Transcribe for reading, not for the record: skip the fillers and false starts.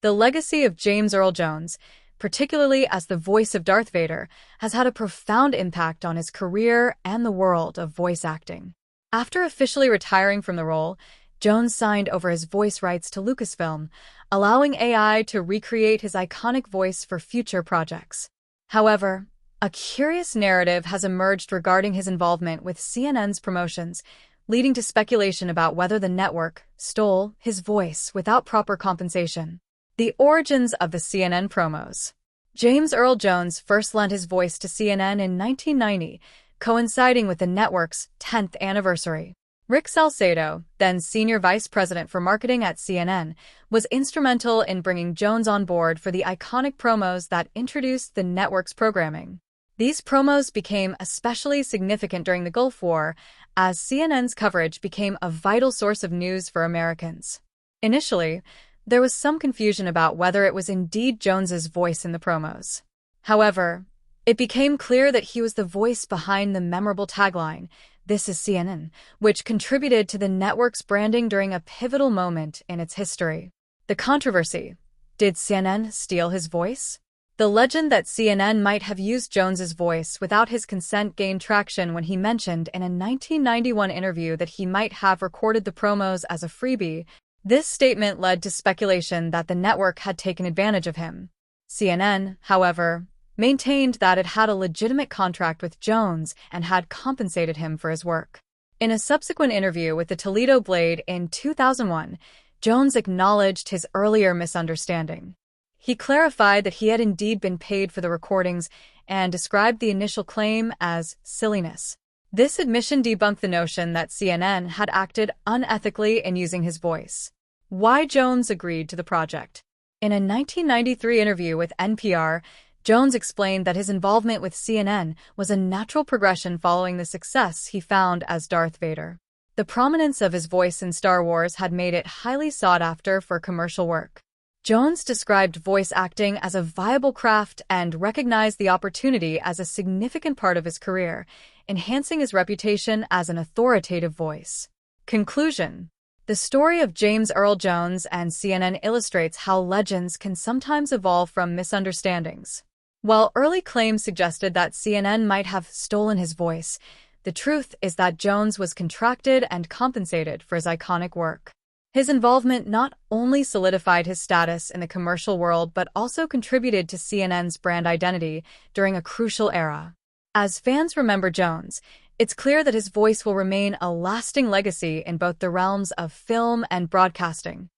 The legacy of James Earl Jones, particularly as the voice of Darth Vader, has had a profound impact on his career and the world of voice acting. After officially retiring from the role, Jones signed over his voice rights to Lucasfilm, allowing AI to recreate his iconic voice for future projects. However, a curious narrative has emerged regarding his involvement with CNN's promotions, leading to speculation about whether the network stole his voice without proper compensation. The origins of the CNN promos. James Earl Jones first lent his voice to CNN in 1990, coinciding with the network's 10th anniversary. Rick Salcedo, then Senior Vice President for Marketing at CNN, was instrumental in bringing Jones on board for the iconic promos that introduced the network's programming. These promos became especially significant during the Gulf War, as CNN's coverage became a vital source of news for Americans. Initially, there was some confusion about whether it was indeed Jones's voice in the promos. However, it became clear that he was the voice behind the memorable tagline, "This is CNN," which contributed to the network's branding during a pivotal moment in its history. The controversy: did CNN steal his voice? The legend that CNN might have used Jones's voice without his consent gained traction when he mentioned in a 1991 interview that he might have recorded the promos as a freebie. This statement led to speculation that the network had taken advantage of him. CNN, however, maintained that it had a legitimate contract with Jones and had compensated him for his work. In a subsequent interview with the Toledo Blade in 2001, Jones acknowledged his earlier misunderstanding. He clarified that he had indeed been paid for the recordings and described the initial claim as silliness. This admission debunked the notion that CNN had acted unethically in using his voice. Why Jones agreed to the project. In a 1993 interview with NPR, Jones explained that his involvement with CNN was a natural progression following the success he found as Darth Vader. The prominence of his voice in Star Wars had made it highly sought after for commercial work. Jones described voice acting as a viable craft and recognized the opportunity as a significant part of his career, enhancing his reputation as an authoritative voice. Conclusion: the story of James Earl Jones and CNN illustrates how legends can sometimes evolve from misunderstandings. While early claims suggested that CNN might have stolen his voice, the truth is that Jones was contracted and compensated for his iconic work. His involvement not only solidified his status in the commercial world but also contributed to CNN's brand identity during a crucial era. As fans remember Jones, it's clear that his voice will remain a lasting legacy in both the realms of film and broadcasting.